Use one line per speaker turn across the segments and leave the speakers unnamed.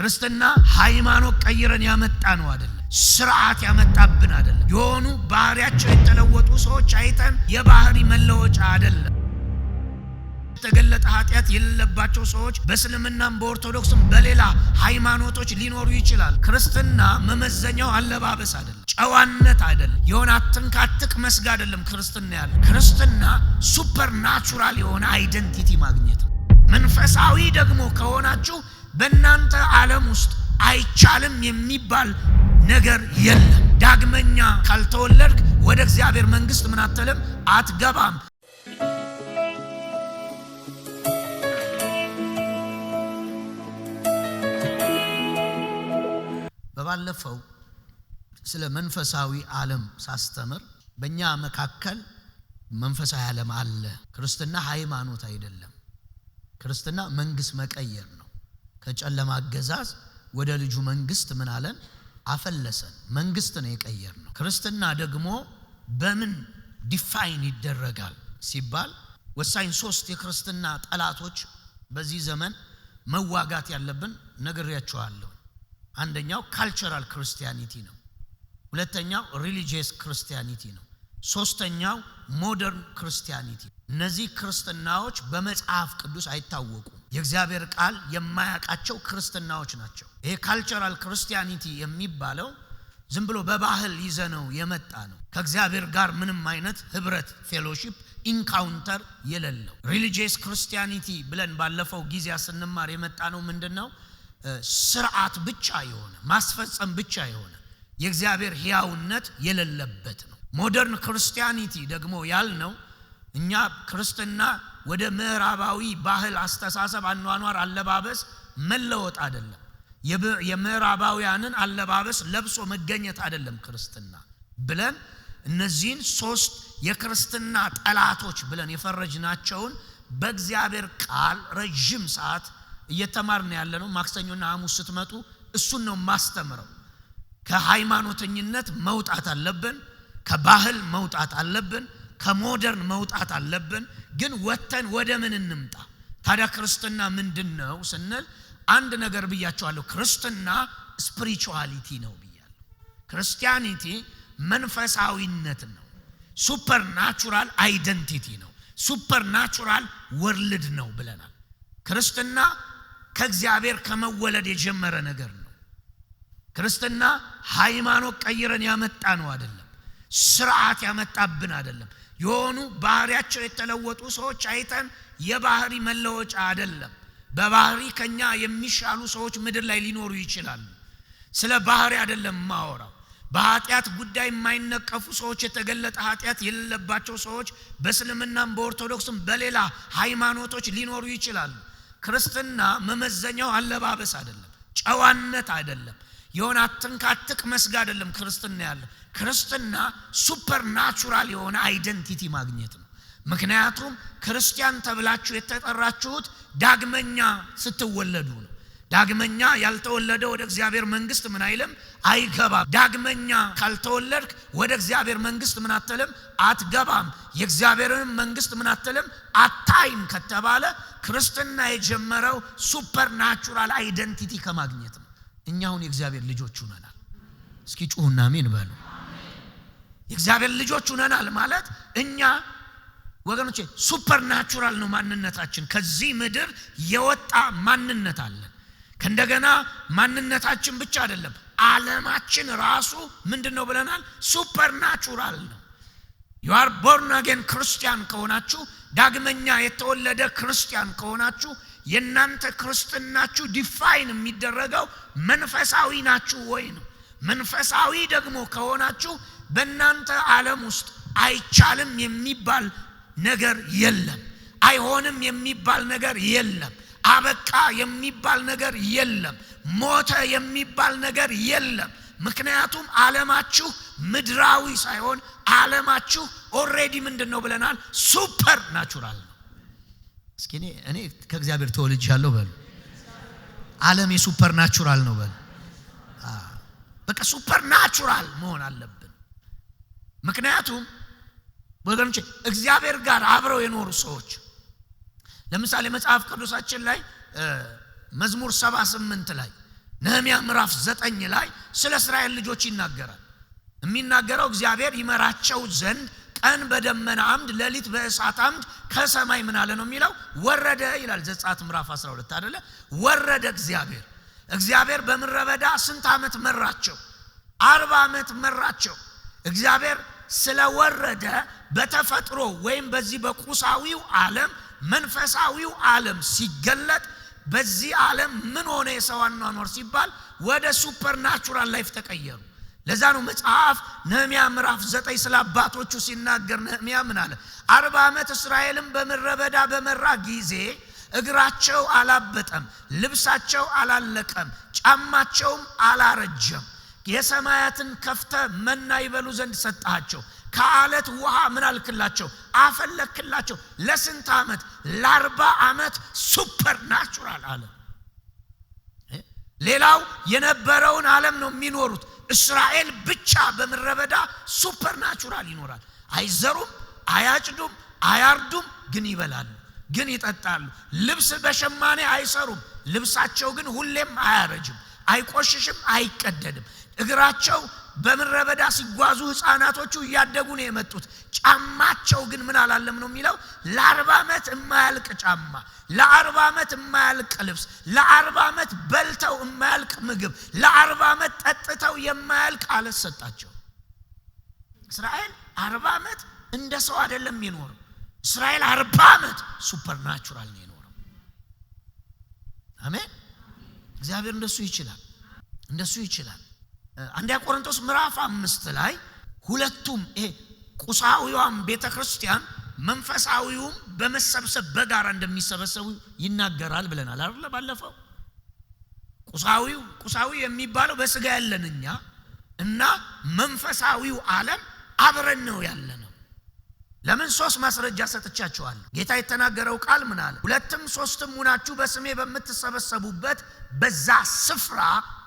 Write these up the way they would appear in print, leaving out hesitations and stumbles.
ክርስትና ሃይማኖት ቀይረን ያመጣ ነው አይደለም። ስርዓት ያመጣብን አይደለም። የሆኑ ባህሪያቸው የተለወጡ ሰዎች አይተን የባህሪ መለወጫ አይደለም። የተገለጠ ኃጢአት የሌለባቸው ሰዎች በእስልምናም በኦርቶዶክስም በሌላ ሃይማኖቶች ሊኖሩ ይችላል። ክርስትና መመዘኛው አለባበስ አይደለም፣ ጨዋነት አይደለም፣ የሆነ አትንካትቅ መስጋ አይደለም። ክርስትና ያለ ክርስትና ሱፐርናቹራል የሆነ አይደንቲቲ ማግኘት ነው። መንፈሳዊ ደግሞ ከሆናችሁ በእናንተ ዓለም ውስጥ አይቻልም የሚባል ነገር የለም። ዳግመኛ ካልተወለድክ ወደ እግዚአብሔር መንግስት ምን አትልም፣ አትገባም። በባለፈው ስለ መንፈሳዊ ዓለም ሳስተምር በእኛ መካከል መንፈሳዊ ዓለም አለ። ክርስትና ሃይማኖት አይደለም። ክርስትና መንግስት መቀየር ነው። ከጨለማ አገዛዝ ወደ ልጁ መንግስት ምን አለን? አፈለሰን። መንግስት ነው የቀየር ነው። ክርስትና ደግሞ በምን ዲፋይን ይደረጋል ሲባል ወሳኝ ሶስት የክርስትና ጠላቶች በዚህ ዘመን መዋጋት ያለብን ነግሬያችኋለሁ። አንደኛው ካልቸራል ክርስቲያኒቲ ነው። ሁለተኛው ሪሊጂየስ ክርስቲያኒቲ ነው። ሶስተኛው ሞደርን ክርስቲያኒቲ። እነዚህ ክርስትናዎች በመጽሐፍ ቅዱስ አይታወቁም። የእግዚአብሔር ቃል የማያውቃቸው ክርስትናዎች ናቸው። ይሄ ካልቸራል ክርስቲያኒቲ የሚባለው ዝም ብሎ በባህል ይዘነው የመጣ ነው። ከእግዚአብሔር ጋር ምንም አይነት ህብረት ፌሎሺፕ ኢንካውንተር የሌለው። ሪሊጂየስ ክርስቲያኒቲ ብለን ባለፈው ጊዜ ስንማር የመጣ ነው ምንድነው? ስርዓት ብቻ የሆነ ማስፈጸም ብቻ የሆነ የእግዚአብሔር ሕያውነት የሌለበት ነው። ሞደርን ክርስቲያኒቲ ደግሞ ያልነው እኛ ክርስትና ወደ ምዕራባዊ ባህል፣ አስተሳሰብ፣ አኗኗር፣ አለባበስ መለወጥ አይደለም። የምዕራባውያንን አለባበስ ለብሶ መገኘት አይደለም ክርስትና ብለን እነዚህን ሶስት የክርስትና ጠላቶች ብለን የፈረጅናቸውን በእግዚአብሔር ቃል ረጅም ሰዓት እየተማርን ያለነው። ማክሰኞና ሐሙስ ስትመጡ እሱን ነው ማስተምረው። ከሃይማኖተኝነት መውጣት አለብን፣ ከባህል መውጣት አለብን፣ ከሞደርን መውጣት አለብን። ግን ወተን ወደ ምን እንምጣ ታዲያ? ክርስትና ምንድነው ስንል አንድ ነገር ብያቸዋለሁ። ክርስትና ስፒሪቹዋሊቲ ነው ብያለሁ። ክርስቲያኒቲ መንፈሳዊነት ነው። ሱፐርናቹራል አይደንቲቲ ነው። ሱፐርናቹራል ወርልድ ነው ብለናል። ክርስትና ከእግዚአብሔር ከመወለድ የጀመረ ነገር ነው። ክርስትና ሃይማኖት ቀይረን ያመጣ ነው አይደለም። ስርዓት ያመጣብን አይደለም። የሆኑ ባህሪያቸው የተለወጡ ሰዎች አይተን የባህሪ መለወጫ አይደለም። በባህሪ ከኛ የሚሻሉ ሰዎች ምድር ላይ ሊኖሩ ይችላሉ። ስለ ባህሪ አይደለም ማወራው። በኃጢአት ጉዳይ የማይነቀፉ ሰዎች፣ የተገለጠ ኃጢአት የሌለባቸው ሰዎች በእስልምናም በኦርቶዶክስም በሌላ ሃይማኖቶች ሊኖሩ ይችላሉ። ክርስትና መመዘኛው አለባበስ አይደለም፣ ጨዋነት አይደለም፣ የሆነ አትንካትቅ መስጋ አይደለም። ክርስትና ያለ ክርስትና ሱፐርናቹራል የሆነ አይደንቲቲ ማግኘት ነው። ምክንያቱም ክርስቲያን ተብላችሁ የተጠራችሁት ዳግመኛ ስትወለዱ ነው። ዳግመኛ ያልተወለደ ወደ እግዚአብሔር መንግስት ምን አይልም፣ አይገባም። ዳግመኛ ካልተወለድክ ወደ እግዚአብሔር መንግስት ምን አትልም፣ አትገባም። የእግዚአብሔርን መንግስት ምን አትልም፣ አታይም ከተባለ ክርስትና የጀመረው ሱፐርናቹራል አይደንቲቲ ከማግኘት ነው። እኛ አሁን የእግዚአብሔር ልጆች ሆነናል። እስኪ ጩሁና አሜን በሉ። የእግዚአብሔር ልጆች ሆነናል ማለት እኛ ወገኖቼ ሱፐርናቹራል ነው ማንነታችን። ከዚህ ምድር የወጣ ማንነት አለን። ከእንደገና ማንነታችን ብቻ አይደለም፣ ዓለማችን ራሱ ምንድነው ብለናል? ሱፐርናቹራል ነው። you are born again ክርስቲያን ከሆናችሁ፣ ዳግመኛ የተወለደ ክርስቲያን ከሆናችሁ የናንተ ክርስትናችሁ ዲፋይን የሚደረገው መንፈሳዊ ናችሁ ወይ ነው። መንፈሳዊ ደግሞ ከሆናችሁ በእናንተ ዓለም ውስጥ አይቻልም የሚባል ነገር የለም። አይሆንም የሚባል ነገር የለም። አበቃ የሚባል ነገር የለም። ሞተ የሚባል ነገር የለም። ምክንያቱም ዓለማችሁ ምድራዊ ሳይሆን ዓለማችሁ ኦሬዲ ምንድነው ብለናል? ሱፐር ናቹራል ነው። እስኪ እኔ ከእግዚአብሔር ተወልጃለሁ በሉ። ዓለም የሱፐር ናቹራል ነው በሉ። በቃ ሱፐር ናቹራል መሆን አለብን። ምክንያቱም ወገኖች እግዚአብሔር ጋር አብረው የኖሩ ሰዎች ለምሳሌ መጽሐፍ ቅዱሳችን ላይ መዝሙር 78 ላይ ነህምያ ምዕራፍ 9 ላይ ስለ እስራኤል ልጆች ይናገራል። የሚናገረው እግዚአብሔር ይመራቸው ዘንድ ቀን በደመና አምድ ሌሊት በእሳት አምድ ከሰማይ ምን አለ ነው የሚለው ወረደ ይላል። ዘጸአት ምዕራፍ 12 አይደለ? ወረደ እግዚአብሔር በምድረ በዳ ስንት ዓመት መራቸው? 40 ዓመት መራቸው። እግዚአብሔር ስለወረደ በተፈጥሮ ወይም በዚህ በቁሳዊው ዓለም መንፈሳዊው ዓለም ሲገለጥ በዚህ ዓለም ምን ሆነ የሰው አኗኗር ሲባል ወደ ሱፐርናቹራል ላይፍ ተቀየሩ። ለዛ ነው መጽሐፍ ነህምያ ምዕራፍ 9 ስለ አባቶቹ ሲናገር ነህምያ ምን አለ? 40 ዓመት እስራኤልን በምድረ በዳ በመራ ጊዜ እግራቸው አላበጠም፣ ልብሳቸው አላለቀም፣ ጫማቸውም አላረጀም። የሰማያትን ከፍተ መና ይበሉ ዘንድ ሰጣቸው፣ ከአለት ውሃ ምን አልክላቸው? አፈለክላቸው። ለስንት ዓመት? ለ40 ዓመት ሱፐርናቹራል ዓለም። ሌላው የነበረውን ዓለም ነው የሚኖሩት። እስራኤል ብቻ በምድረ በዳ ሱፐርናቹራል ይኖራል። አይዘሩም፣ አያጭዱም፣ አያርዱም፣ ግን ይበላሉ፣ ግን ይጠጣሉ። ልብስ በሸማኔ አይሰሩም፣ ልብሳቸው ግን ሁሌም አያረጅም፣ አይቆሽሽም፣ አይቀደድም። እግራቸው በምድረ በዳ ሲጓዙ ህፃናቶቹ እያደጉ ነው የመጡት። ጫማቸው ግን ምን አላለም ነው የሚለው? ለ40 ዓመት የማያልቅ ጫማ፣ ለ40 ዓመት የማያልቅ ልብስ፣ ለ40 ዓመት በልተው የማያልቅ ምግብ፣ ለ40 ዓመት ጠጥተው የማያልቅ አለት ሰጣቸው። እስራኤል 40 ዓመት እንደ ሰው አይደለም የሚኖረው። እስራኤል 40 ዓመት ሱፐርናቹራል ነው የኖረው። አሜን። እግዚአብሔር እንደሱ ይችላል። አንደኛ ቆሮንቶስ ምዕራፍ 5 ላይ ሁለቱም ቁሳዊውም ቤተክርስቲያን መንፈሳዊውም በመሰብሰብ በጋራ እንደሚሰበሰቡ ይናገራል ብለናል አይደል? ባለፈው ቁሳዊው የሚባለው በስጋ ያለንኛ እና መንፈሳዊው ዓለም አብረን ነው ያለነው። ለምን 3 ማስረጃ ሰጥቻችኋለሁ። ጌታ የተናገረው ቃል ምን አለ? 2ም 3ም ሆናችሁ በስሜ በምትሰበሰቡበት በዛ ስፍራ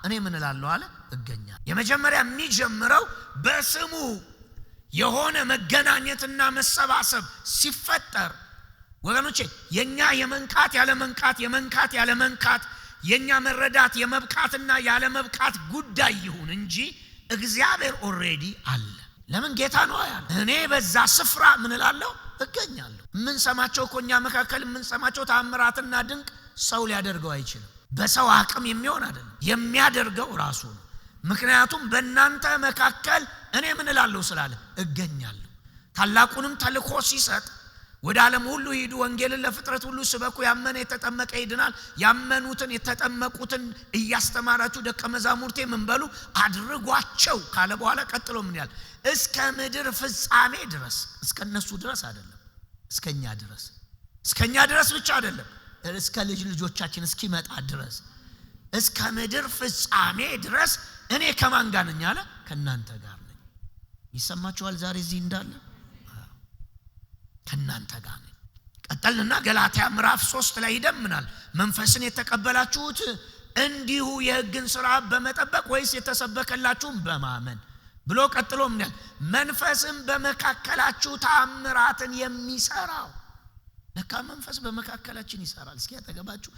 እኔ ምን እላለሁ አለ? እገኛለሁ። የመጀመሪያ የሚጀምረው በስሙ የሆነ መገናኘትና መሰባሰብ ሲፈጠር ወገኖቼ የኛ የመንቃት ያለ መንቃት የኛ መረዳት የመብቃትና ያለ መብቃት ጉዳይ ይሁን እንጂ እግዚአብሔር ኦሬዲ አለ። ለምን? ጌታ ነው ያለ። እኔ በዛ ስፍራ ምን እላለሁ? እገኛለሁ። ምን ሰማቸው ኮኛ መካከል ምን ሰማቸው ተአምራትና ድንቅ ሰው ሊያደርገው አይችልም። በሰው አቅም የሚሆን አይደለም፣ የሚያደርገው ራሱ ነው። ምክንያቱም በእናንተ መካከል እኔ ምን እላለሁ ስላለ እገኛለሁ። ታላቁንም ተልኮ ሲሰጥ ወደ ዓለም ሁሉ ሂዱ፣ ወንጌልን ለፍጥረት ሁሉ ስበኩ፣ ያመነ የተጠመቀ ይድናል፣ ያመኑትን የተጠመቁትን እያስተማራችሁ ደቀ መዛሙርቴ ምን በሉ አድርጓቸው ካለ በኋላ ቀጥሎ ምን ያል? እስከ ምድር ፍጻሜ ድረስ። እስከነሱ ድረስ አይደለም፣ እስከኛ ድረስ ብቻ አይደለም፣ እስከ ልጆቻችን እስኪመጣ ድረስ፣ እስከ ምድር ፍጻሜ ድረስ እኔ ከማን ጋር ነኝ አለ? ከናንተ ጋር ነኝ። ይሰማችኋል? ዛሬ እዚህ እንዳለ ከናንተ ጋር ነኝ። ቀጠልና ገላትያ ምዕራፍ 3 ላይ ይደምናል። መንፈስን የተቀበላችሁት እንዲሁ የሕግን ሥርዓት በመጠበቅ ወይስ የተሰበከላችሁን በማመን ብሎ ቀጥሎ ምን ያል? መንፈስም በመካከላችሁ ተአምራትን የሚሰራው። ለካ መንፈስ በመካከላችን ይሰራል። እስኪ ያጠገባችሁ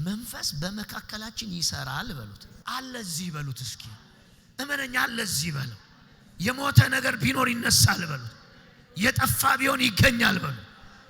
መንፈስ በመካከላችን ይሰራል በሉት። አለ እዚህ በሉት። እስኪ እመነኛ አለ እዚህ በለው። የሞተ ነገር ቢኖር ይነሳል በሉት። የጠፋ ቢሆን ይገኛል በሉት።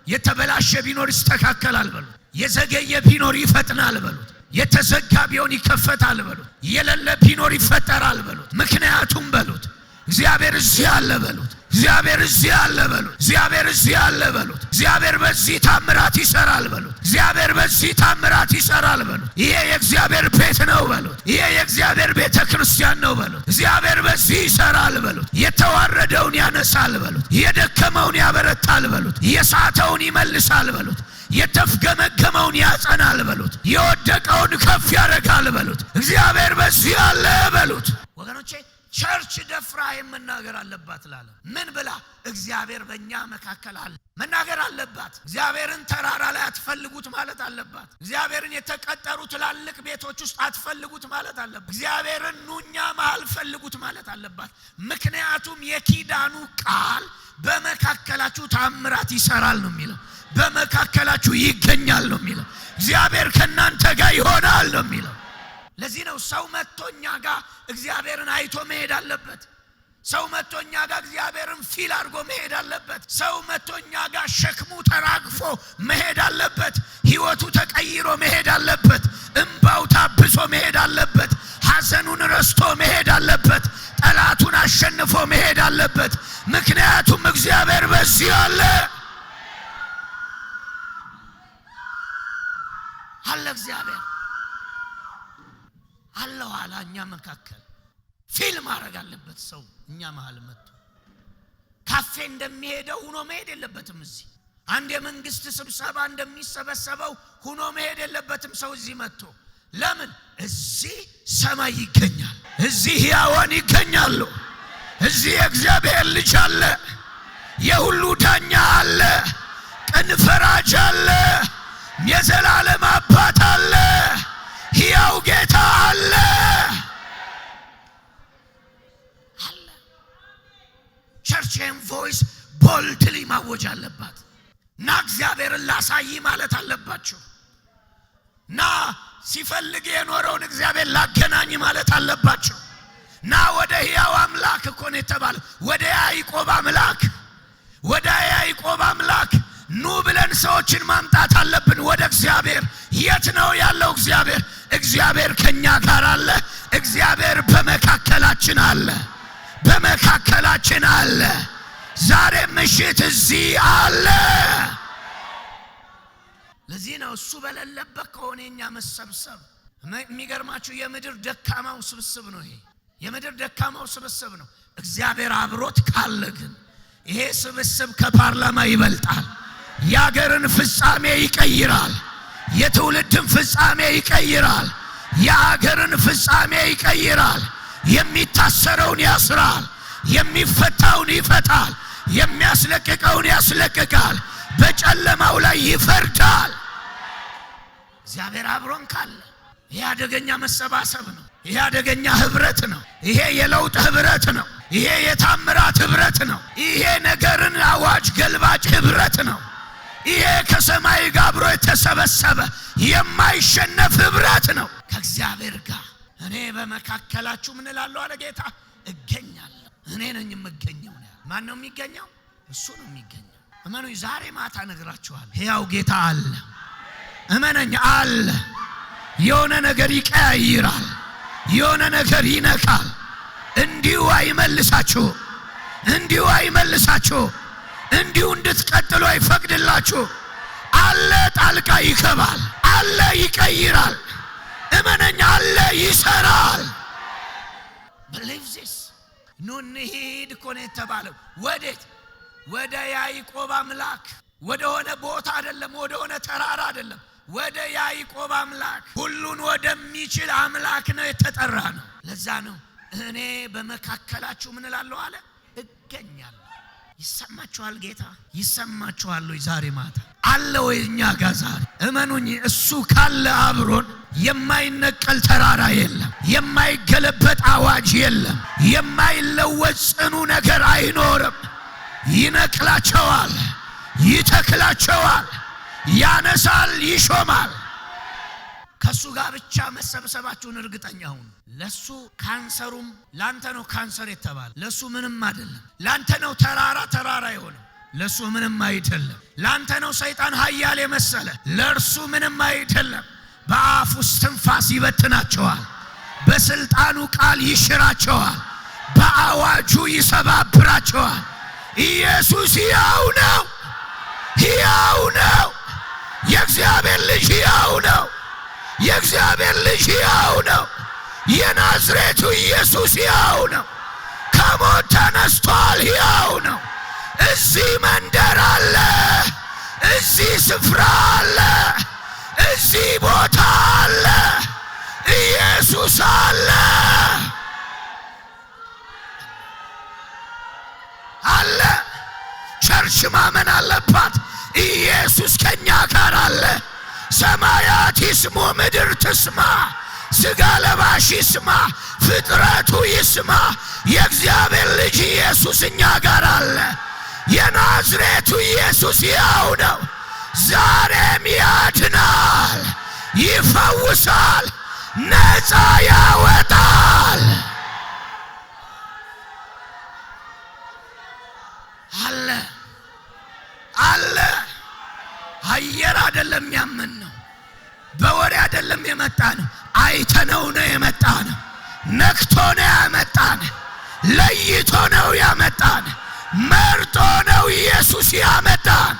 የተበላሸ ቢኖር ይስተካከላል በሉት። የዘገየ ቢኖር ይፈጥናል በሉት። የተዘጋ ቢሆን ይከፈታል በሉት። የሌለ ቢኖር ይፈጠራል በሉት። ምክንያቱም በሉት እግዚአብሔር እዚህ አለ በሉት። እግዚአብሔር እዚህ አለ በሉት። እግዚአብሔር እዚህ አለ በሉት። እግዚአብሔር በዚህ ታምራት ይሰራል በሉት። እግዚአብሔር በዚህ ታምራት ይሰራል በሉት። ይሄ የእግዚአብሔር ቤት ነው በሉት። ይሄ የእግዚአብሔር ቤተ ክርስቲያን ነው በሉት። እግዚአብሔር በዚህ ይሰራል በሉት። የተዋረደውን ያነሳል በሉት። የደከመውን ያበረታል በሉት። የሳተውን ይመልሳል በሉት። የተፍገመገመውን ያጸናል በሉት። የወደቀውን ከፍ ያደርጋል በሉት። እግዚአብሔር በዚህ አለ በሉት። ወገኖቼ ቸርች ደፍራ መናገር አለባት ላለ ምን ብላ? እግዚአብሔር በእኛ መካከል አለ መናገር አለባት። እግዚአብሔርን ተራራ ላይ አትፈልጉት ማለት አለባት። እግዚአብሔርን የተቀጠሩ ትላልቅ ቤቶች ውስጥ አትፈልጉት ማለት አለባት። እግዚአብሔርን ኑኛ መሃል ፈልጉት ማለት አለባት። ምክንያቱም የኪዳኑ ቃል በመካከላችሁ ታምራት ይሰራል ነው የሚለው። በመካከላችሁ ይገኛል ነው የሚለው። እግዚአብሔር ከናንተ ጋር ይሆናል ነው የሚለው። ለዚህ ነው ሰው መጥቶኛ ጋር እግዚአብሔርን አይቶ መሄድ አለበት። ሰው መጥቶኛ ጋር እግዚአብሔርን ፊል አድርጎ መሄድ አለበት። ሰው መጥቶኛ ጋር ሸክሙ ተራግፎ መሄድ አለበት። ህይወቱ ተቀይሮ መሄድ አለበት። እንባው ታብሶ መሄድ አለበት። ሐዘኑን ረስቶ መሄድ አለበት። ጠላቱን አሸንፎ መሄድ አለበት። ምክንያቱም እግዚአብሔር በዚህ አለ። እግዚአብሔር አለው አላኛ መካከል ፊልም ማድረግ አለበት። ሰው እኛ መሃል መጥቶ ካፌ እንደሚሄደው ሆኖ መሄድ የለበትም። እዚህ አንድ የመንግስት ስብሰባ እንደሚሰበሰበው ሆኖ መሄድ የለበትም። ሰው እዚህ መጥቶ ለምን እዚህ ሰማይ ይገኛል፣ እዚህ ያዋን ይገኛሉ፣ እዚህ እግዚአብሔር ልጅ አለ፣ የሁሉ ዳኛ አለ፣ ቀን ፈራጅ አለ፣ የዘላለም አባት አለ፣ ሕያው ጌታ አለ አለ። ቸርችን ቮይስ ቦልድሊ ማወጅ አለባት። ና እግዚአብሔርን ላሳይ ማለት አለባችሁ። ና ሲፈልግ የኖረውን እግዚአብሔር ላገናኝ ማለት አለባችሁ። ና ወደ ሕያው አምላክ እኮ ነው የተባለው። ወደ ያዕቆብ አምላክ፣ ወደ ያዕቆብ አምላክ ኑ ብለን ሰዎችን ማምጣት አለብን ወደ እግዚአብሔር። የት ነው ያለው እግዚአብሔር? እግዚአብሔር ከኛ ጋር አለ። እግዚአብሔር በመካከላችን አለ፣ በመካከላችን አለ። ዛሬ ምሽት እዚህ አለ። ለዚህ ነው እሱ በሌለበት ከሆነ የኛ መሰብሰብ የሚገርማችሁ የምድር ደካማው ስብስብ ነው። የምድር ደካማው ስብስብ ነው። እግዚአብሔር አብሮት ካለ ግን ይሄ ስብስብ ከፓርላማ ይበልጣል። የአገርን ፍጻሜ ይቀይራል። የትውልድን ፍጻሜ ይቀይራል። የአገርን ፍጻሜ ይቀይራል። የሚታሰረውን ያስራል፣ የሚፈታውን ይፈታል፣ የሚያስለቅቀውን ያስለቅቃል፣ በጨለማው ላይ ይፈርዳል። እግዚአብሔር አብሮን ካለ ይሄ አደገኛ መሰባሰብ ነው። ይሄ አደገኛ ህብረት ነው። ይሄ የለውጥ ህብረት ነው። ይሄ የታምራት ህብረት ነው። ይሄ ነገርን አዋጅ ገልባጭ ህብረት ነው። ይሄ ከሰማይ ጋር አብሮ የተሰበሰበ የማይሸነፍ ህብረት ነው ከእግዚአብሔር ጋር። እኔ በመካከላችሁ ምን እላለሁ አለ ጌታ፣ እገኛለሁ። እኔ ነኝ የምገኘው ነው። ማን ነው የሚገኘው? እሱ ነው የሚገኘው። እመኑኝ፣ ዛሬ ማታ ነግራችኋለሁ። ሕያው ጌታ አለ። እመነኝ አለ። የሆነ ነገር ይቀያይራል፣ የሆነ ነገር ይነካል። እንዲሁ አይመልሳችሁ፣ እንዲሁ አይመልሳችሁ፣ እንዲሁ እንድትቀጥሉ አይፈቅድላችሁ። አለ፣ ጣልቃ ይገባል፣ አለ፣ ይቀይራል። እመነኝ አለ፣ ይሰራል። believe this። ኑ እንሂድ እኮ ነው የተባለው። ወዴት? ወደ ያዕቆብ አምላክ። ወደ ሆነ ቦታ አይደለም፣ ወደ ሆነ ተራራ አይደለም፣ ወደ ያዕቆብ አምላክ፣ ሁሉን ወደሚችል አምላክ ነው የተጠራ ነው። ለዛ ነው እኔ በመካከላችሁ ምን እላለሁ አለ፣ እገኛለሁ። ይሰማችኋል? ጌታ ይሰማችኋል ወይ? ዛሬ ማታ አለ ወይ እኛ ጋር ዛሬ? እመኑኝ፣ እሱ ካለ አብሮን የማይነቀል ተራራ የለም፣ የማይገለበጥ አዋጅ የለም፣ የማይለወጥ ጽኑ ነገር አይኖርም። ይነቅላቸዋል፣ ይተክላቸዋል፣ ያነሳል፣ ይሾማል። ከሱ ጋር ብቻ መሰብሰባችሁን እርግጠኛ ሁኑ። ለሱ ካንሰሩም ላንተ ነው ካንሰር የተባለ፣ ለሱ ምንም አይደለም። ላንተ ነው ተራራ የሆነ፣ ለሱ ምንም አይደለም። ላንተ ነው ሰይጣን ኃያል የመሰለ፣ ለርሱ ምንም አይደለም። በአፉ ትንፋስ ይበትናቸዋል፣ በስልጣኑ ቃል ይሽራቸዋል፣ በአዋጁ ይሰባብራቸዋል። ኢየሱስ ሕያው ነው፣ ሕያው ነው። የእግዚአብሔር ልጅ ሕያው ነው። የእግዚአብሔር ልጅ ሕያው ነው። የናዝሬቱ ኢየሱስ ሕያው ነው። ከሞት ተነስቷል፣ ሕያው ነው። እዚህ መንደር አለ፣ እዚህ ስፍራ አለ፣ እዚህ ቦታ አለ። ኢየሱስ አለ አለ። ቸርች ማመን አለባት። ኢየሱስ ከኛ ጋር አለ። ሰማያት ይስሙ፣ ምድር ትስማ፣ ሥጋ ለባሽ ይስማ፣ ፍጥረቱ ይስማ። የእግዚአብሔር ልጅ ኢየሱስ እኛ ጋር አለ። የናዝሬቱ ኢየሱስ ሕያው ነው። ዛሬም ያድናል፣ ይፈውሳል፣ ነፃ ያወጣል። አለ አየር አይደለም ያመንነው፣ በወሬ አይደለም የመጣነው፣ አይተነው ነው የመጣነው። ነክቶ ነው ያመጣን፣ ለይቶ ነው ያመጣን፣ መርጦ ነው ኢየሱስ ያመጣን።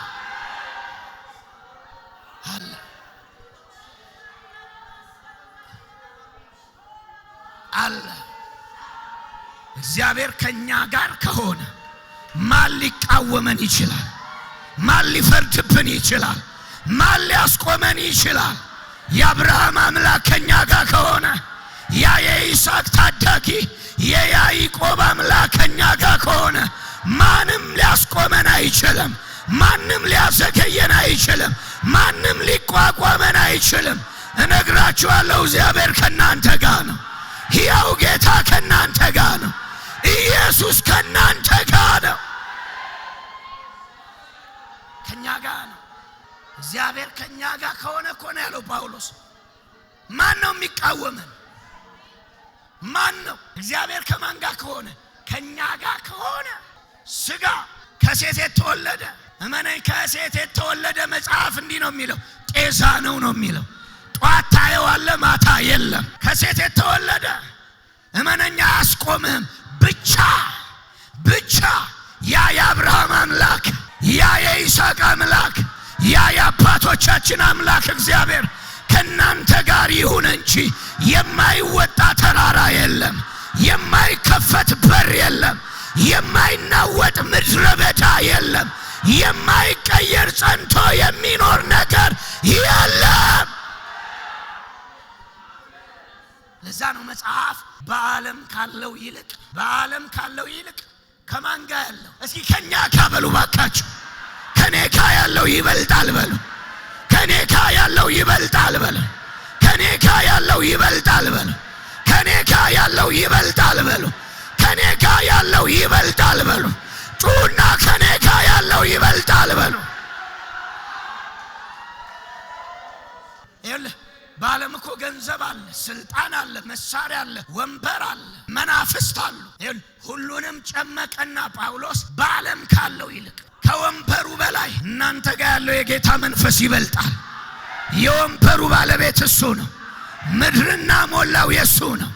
አለ እግዚአብሔር ከኛ ጋር ከሆነ ማን ሊቃወመን ይችላል? ማን ሊፈርድብን ይችላል? ማን ሊያስቆመን ይችላል? የአብርሃም አምላክ ከኛ ጋር ከሆነ፣ ያ የይስሐቅ ታዳጊ የያዕቆብ አምላክ ከኛ ጋር ከሆነ ማንም ሊያስቆመን አይችልም። ማንም ሊያዘገየን አይችልም። ማንም ሊቋቋመን አይችልም። እነግራችኋለሁ፣ እግዚአብሔር ከናንተ ጋር ነው። ሕያው ጌታ ከናንተ ጋር ነው። ኢየሱስ ከናንተ ጋር ነው። ከኛ ጋር ነው። እግዚአብሔር ከኛ ጋር ከሆነ እኮ ነው ያለው ጳውሎስ። ማን ነው የሚቃወመን? ማን ነው? እግዚአብሔር ከማን ጋር ከሆነ? ከኛ ጋር ከሆነ። ሥጋ ከሴት የተወለደ እመነኝ፣ ከሴት የተወለደ መጽሐፍ እንዲህ ነው የሚለው፣ ጤዛ ነው የሚለው። ጧት ታየዋለህ፣ ማታ የለም። ከሴት የተወለደ እመነኛ አያስቆምህም። ብቻ ያ የአብርሃም አምላክ፣ ያ የይስሐቅ አምላክ፣ ያ የአባቶቻችን አምላክ እግዚአብሔር ከናንተ ጋር ይሁን እንጂ የማይወጣ ተራራ የለም፣ የማይከፈት በር የለም፣ የማይናወጥ ምድረ በዳ የለም፣ የማይቀየር ጸንቶ የሚኖር ነገር የለም። ለዛ ነው መጽሐፍ በዓለም ካለው ይልቅ ከማን ጋር ያለው? እስኪ ከኛ ጋር በሉ ባካችሁ። ከኔ ጋር ያለው ይበልጣል በሉ። ከኔ ጋር ያለው ይበልጣል በሉ። ከኔ ጋር ያለው ይበልጣል በሉ። ከኔ ጋር ያለው ይበልጣል በሉ። ከኔ ጋር ያለው ይበልጣል በሉ። ጩና ከኔ ጋር ያለው ይበልጣል በሉ። ይኸውልህ በዓለም እኮ ገንዘብ አለ፣ ስልጣን አለ፣ መሳሪያ አለ፣ ወንበር አለ፣ መናፍስት አሉ። ሁሉንም ጨመቀና ጳውሎስ በዓለም ካለው ይልቅ ከወንበሩ በላይ እናንተ ጋር ያለው የጌታ መንፈስ ይበልጣል። የወንበሩ ባለቤት እሱ ነው። ምድርና ሞላው የሱ ነው።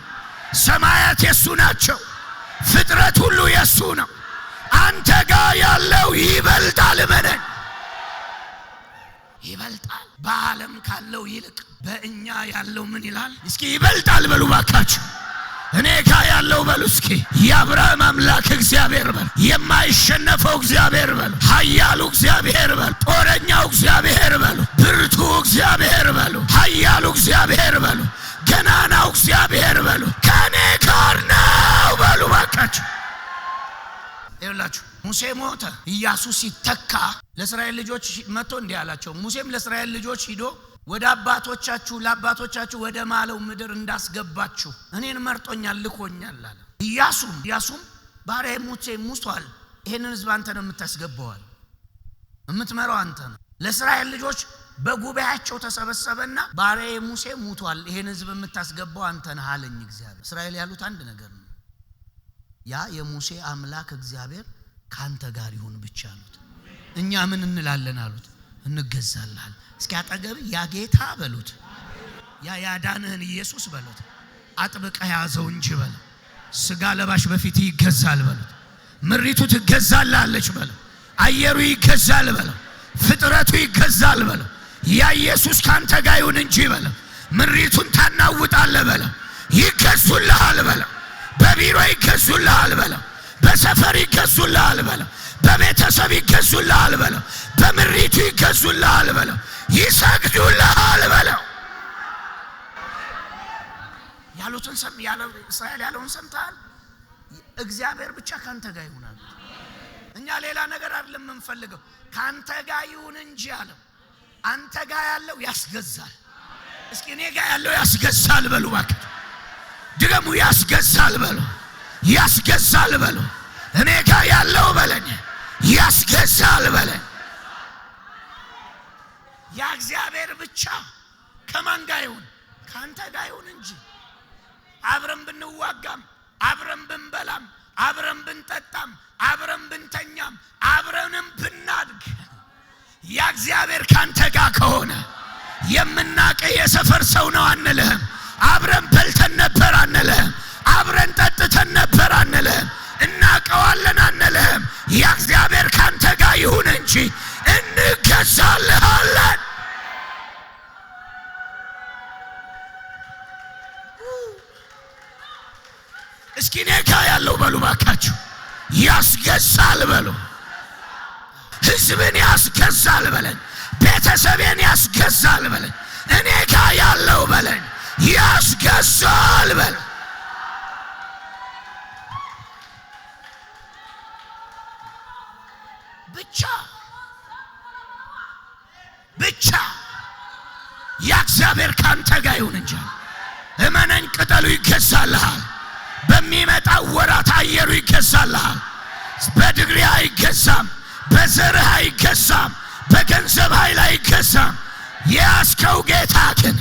ሰማያት የሱ ናቸው። ፍጥረት ሁሉ የሱ ነው። አንተ ጋር ያለው ይበልጣል። መነን ይበልጣል። በዓለም ካለው ይልቅ በእኛ ያለው ምን ይላል? እስኪ ይበልጣል በሉ ባካችሁ። እኔ ጋር ያለው በሉ እስኪ የአብርሃም አምላክ እግዚአብሔር በሉ፣ የማይሸነፈው እግዚአብሔር በሉ፣ ኃያሉ እግዚአብሔር በሉ፣ ጦረኛው እግዚአብሔር በሉ፣ ብርቱ እግዚአብሔር በሉ፣ ኃያሉ እግዚአብሔር በሉ፣ ገናናው እግዚአብሔር በሉ ከኔ ጋር ነው በሉ ባካችሁ። ይኸውላችሁ ሙሴ ሞተ፣ ኢያሱ ሲተካ ለእስራኤል ልጆች መጥቶ እንዲህ አላቸው። ሙሴም ለእስራኤል ልጆች ሂዶ ወደ ለአባቶቻችሁ ወደ ማለው ምድር እንዳስገባችሁ እኔን መርጦኛል፣ ልኮኛል አለ። ኢያሱም ባሪያዬ ሙሴ ሙቷል፣ ይሄንን ሕዝብ አንተ ነው የምታስገባዋል፣ የምትመራው አንተ ነው። ለእስራኤል ልጆች በጉባኤያቸው ተሰበሰበና ባሪያዬ ሙሴ ሙቷል፣ ይሄን ሕዝብ የምታስገባው አንተ ነህ አለኝ እግዚአብሔር። እስራኤል ያሉት አንድ ነገር ነው፣ ያ የሙሴ አምላክ እግዚአብሔር ካንተ ጋር ይሁን ብቻ አሉት። እኛ ምን እንላለን አሉት? እንገዛለን። እስኪ አጠገብ ያ ጌታ በሉት፣ ያ ያዳንህን ኢየሱስ በሉት፣ አጥብቀህ ያዘው እንጂ በለው። ስጋ ለባሽ በፊት ይገዛል በሉት፣ ምሪቱ ትገዛላለች በለው፣ አየሩ ይገዛል በለው፣ ፍጥረቱ ይገዛል በለው። ያ ኢየሱስ ካንተ ጋር ይሁን እንጂ በለው። ምሪቱን ታናውጣለህ በለው፣ ይገዙልሃል በለው። በቢሮ ይገዙልሃል በለው፣ በሰፈር ይገዙልሃል በለው፣ በቤተሰብ ይገዙልሃል በለው፣ በምሪቱ ይገዙልሃል በለው፣ ይሰግዱልሃል በለው። ያሉትን እስራኤል ያለውን ሰምተሃል? እግዚአብሔር ብቻ ካንተ ጋር ይሁናል። እኛ ሌላ ነገር አይደለም የምንፈልገው፣ ካንተ ጋር ይሁን እንጂ አለው። አንተ ጋር ያለው ያስገዛል። እስኪ እኔ ጋር ያለው ያስገዛል በሉ ባክህ። ድገሙ፣ ያስገዛል በሉ፣ ያስገዛል በሉ። እኔ ጋር ያለው በለኝ ያስገዛል በለኝ። ያ እግዚአብሔር ብቻ ከማን ጋር ይሁን? ካንተ ጋር ይሁን እንጂ አብረን ብንዋጋም አብረን ብንበላም አብረን ብንጠጣም አብረን ብንተኛም አብረንም ብናድግ ያ እግዚአብሔር ካንተ ጋር ከሆነ የምናቀ የሰፈር ሰው ነው አንልህም። አብረን በልተን ነበር አንልህም። አብረን ጠጥተን ነበር አንልህም። እናቀዋለን አንልህም። ያ እግዚአብሔር ካንተ ጋር ይሁን እንጂ እንገዛልሃለን። እስኪ እኔ ጋር ያለው በሉ ባካችሁ ያስገዛል በሉ። ህዝብን ያስገዛል በለኝ። ቤተሰቤን ያስገዛል በለኝ። እኔ ጋር ያለው በለኝ ያስገዛል በለኝ። ብቻ የእግዚአብሔር ካንተ ጋር ይሁን እንጂ እመነኝ፣ ቅጠሉ ይገዛልሃል። በሚመጣው ወራት አየሩ ይገዛልሃል። በድግሪ አይገዛም፣ በዘርህ አይገዛም፣ በገንዘብ ኃይል አይገዛም። የያዝከው ጌታ ግን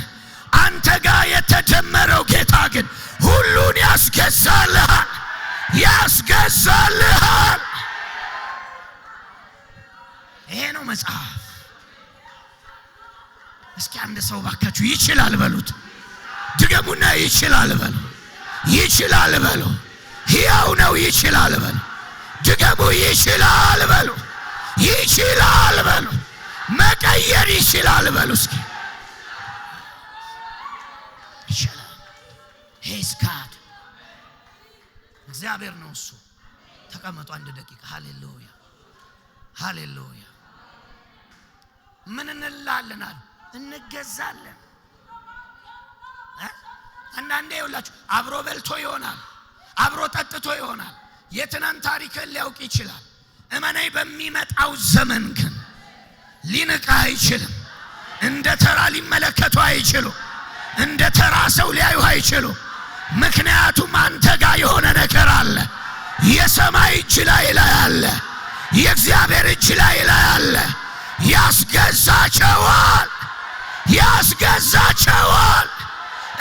አንተ ጋር የተጀመረው ጌታ ግን ሁሉን ያስገዛልሃል፣ ያስገዛልሃል። ይሄ ነው መጽሐፍ። እስኪ አንድ ሰው ባካችሁ ይችላል በሉት። ድገሙና ይችላል በሉ። ይችላል በሉ። ሕያው ነው ይችላል በሉ። ድገሙ ይችላል በሉ። ይችላል በሉ። መቀየር ይችላል በሉ። እስኪ ይችላል። ሄስ ጋድ እግዚአብሔር ነው እሱ። ተቀመጡ አንድ ደቂቃ። ሃሌሉያ ሃሌሉያ። ምን እንላለናል? እንገዛለን። አንዳንዴ ይውላችሁ አብሮ በልቶ ይሆናል፣ አብሮ ጠጥቶ ይሆናል። የትናንት ታሪክን ሊያውቅ ይችላል። እመነኝ፣ በሚመጣው ዘመን ግን ሊንቃ አይችልም። እንደ ተራ ሊመለከቱ አይችሉም። እንደ ተራ ሰው ሊያዩ አይችሉም። ምክንያቱም አንተ ጋር የሆነ ነገር አለ። የሰማይ እጅ ላይ አለ። የእግዚአብሔር እጅ ላይ አለ። ያስገዛቸዋል፣ ያስገዛቸዋል።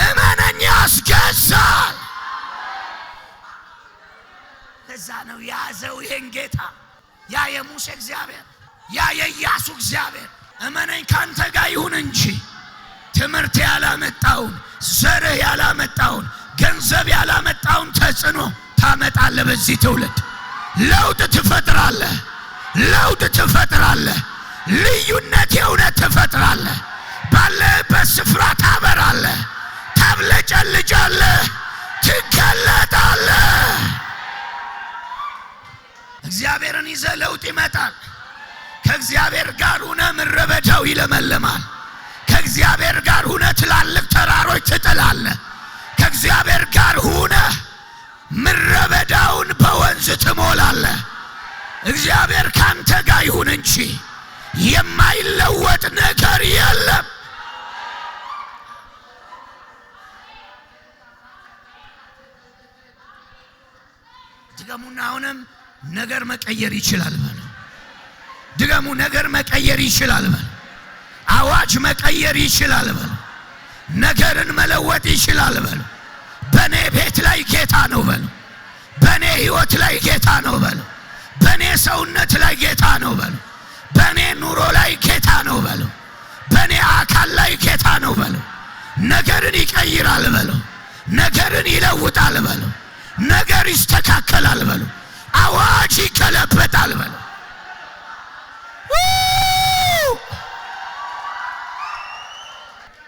እመነኝ፣ ያስገዛል። ለዛ ነው ያዘው ይሄን ጌታ። ያ የሙሴ እግዚአብሔር፣ ያ የኢያሱ እግዚአብሔር እመነኝ ካንተ ጋር ይሁን እንጂ ትምህርት ያላመጣውን፣ ዘርህ ያላመጣውን፣ ገንዘብ ያላመጣውን ተጽዕኖ ታመጣለህ። በዚህ ትውልድ ለውጥ ትፈጥራለህ፣ ለውጥ ትፈጥራለህ። ልዩነት የእውነት ትፈጥራለህ። ባለህበት ስፍራ ታበራለህ፣ ታብለጨልጫለህ፣ ትገለጣለህ። እግዚአብሔርን ይዘህ ለውጥ ይመጣል። ከእግዚአብሔር ጋር ሆነ ምድረ በዳው ይለመልማል። ከእግዚአብሔር ጋር ሆነ ትላልቅ ተራሮች ትጥላለህ። ከእግዚአብሔር ጋር ሆነ ምድረ በዳውን በወንዝ ትሞላለህ። እግዚአብሔር ካንተ ጋር ይሁን እንጂ የማይለወጥ ነገር የለም። ድገሙና አሁንም ነገር መቀየር ይችላል በሉ። ድገሙ፣ ነገር መቀየር ይችላል በሉ። አዋጅ መቀየር ይችላል በሉ። ነገርን መለወጥ ይችላል በሉ። በኔ ቤት ላይ ጌታ ነው በሉ። በኔ ህይወት ላይ ጌታ ነው በሉ። በኔ ሰውነት ላይ ጌታ ነው በሉ። በኔ ኑሮ ላይ ጌታ ነው በሉ። በኔ አካል ላይ ጌታ ነው በሉ። ነገርን ይቀይራል በሉ። ነገርን ይለውጣል በሉ። ነገር ይስተካከላል በሉ። አዋጅ ይገለበጣል በሉ።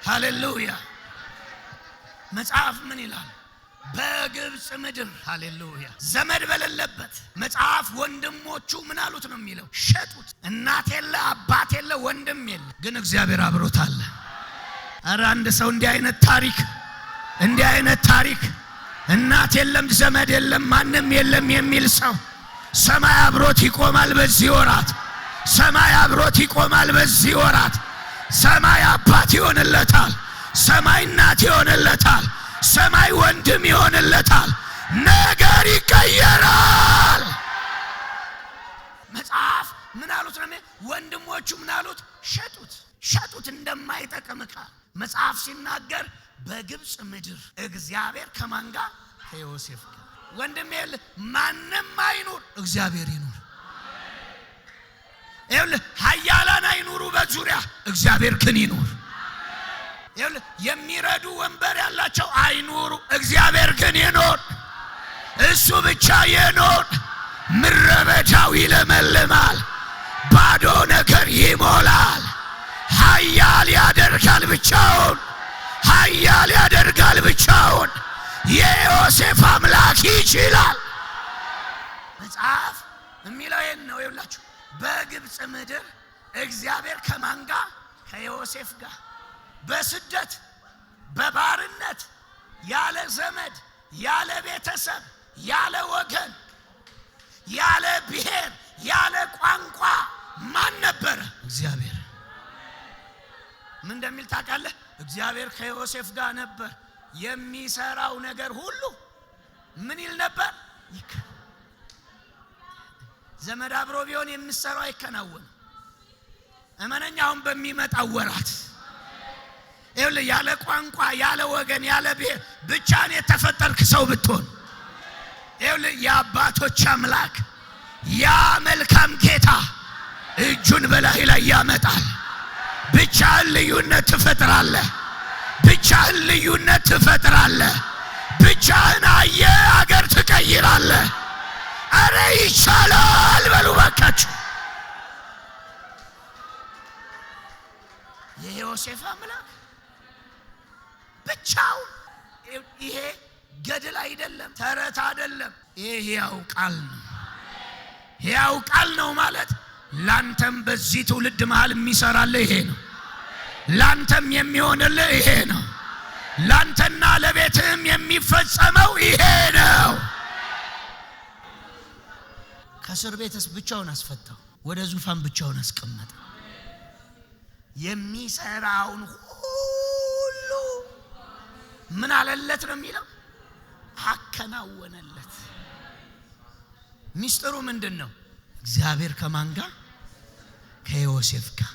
ሃሌሉያ። መጽሐፍ ምን ይላል? በግብጽ ምድር ሃሌሉያ ዘመድ በሌለበት መጽሐፍ ወንድሞቹ ምን አሉት ነው የሚለው? ሸጡት። እናት የለ አባት የለ ወንድም የለ፣ ግን እግዚአብሔር አብሮት አለ። ኧረ አንድ ሰው እንዲህ አይነት ታሪክ እናት የለም ዘመድ የለም ማንም የለም የሚል ሰው ሰማይ አብሮት ይቆማል በዚህ ወራት። ሰማይ አብሮት ይቆማል በዚህ ወራት። ሰማይ አባት ይሆንለታል። ሰማይ እናት ይሆንለታል። ሰማይ ወንድም ይሆንለታል። ነገር ይቀየራል። መጽሐፍ ምን አሉት ነው? ወንድሞቹ ምን አሉት? ሸጡት እንደማይጠቅም ዕቃ። መጽሐፍ ሲናገር በግብጽ ምድር እግዚአብሔር ከማን ጋር? ከዮሴፍ ጋር። ወንድሜ ማንም አይኑር፣ እግዚአብሔር ይኑር። ይኸውልህ ኃያላን አይኑሩ በዙሪያ፣ እግዚአብሔር ግን ይኑር። ይኸውልህ የሚረዱ ወንበር ያላቸው አይኑሩ፣ እግዚአብሔር ግን ይኑር። እሱ ብቻ ይኑር። ምድረ በዳው ይለመልማል፣ ባዶ ነገር ይሞላል። ኃያል ያደርጋል ብቻውን፣ ኃያል ያደርጋል ብቻውን። የዮሴፍ አምላክ ይችላል። መጽሐፍ የሚለው ይሄን ነው። ይኸውላችሁ በግብጽ ምድር እግዚአብሔር ከማን ጋር? ከዮሴፍ ጋር። በስደት በባርነት ያለ ዘመድ ያለ ቤተሰብ ያለ ወገን ያለ ብሔር ያለ ቋንቋ ማን ነበረ? እግዚአብሔር። ምን እንደሚል ታውቃለህ? እግዚአብሔር ከዮሴፍ ጋር ነበር። የሚሰራው ነገር ሁሉ ምን ይል ነበር? ዘመድ አብሮ ቢሆን የሚሰራው አይከናወንም። እመነኛውን በሚመጣው ወራት ይኸውልህ ያለ ቋንቋ ያለ ወገን ያለ ብሔር ብቻን የተፈጠርክ ሰው ብትሆን ይኸውልህ የአባቶች አምላክ ያ መልካም ጌታ እጁን በላይ ላይ ያመጣል። ብቻህን ልዩነት ትፈጥራለህ። ብቻህን ልዩነት ትፈጥራለህ። ብቻህን አገር ትቀይራለህ። አረ ይቻላል በሉ ባካችሁ። የዮሴፍ አምላክ ብቻውን። ይሄ ገድል አይደለም፣ ተረት አይደለም። ይሄ ሕያው ቃል ነው። ሕያው ቃል ነው ማለት ላንተም በዚህ ትውልድ መሃል የሚሰራልህ ይሄ ነው። ላንተም የሚሆንልህ ይሄ ነው። ላንተና ለቤትህም የሚፈጸመው ይሄ ነው። ከእስር ቤትስ ብቻውን አስፈታው፣ ወደ ዙፋን ብቻውን አስቀመጠ። የሚሰራውን ሁሉ ምን አለለት ነው የሚለው? አከናወነለት። ሚስጥሩ ምንድነው? እግዚአብሔር ከማን ጋር? ከዮሴፍ ጋር።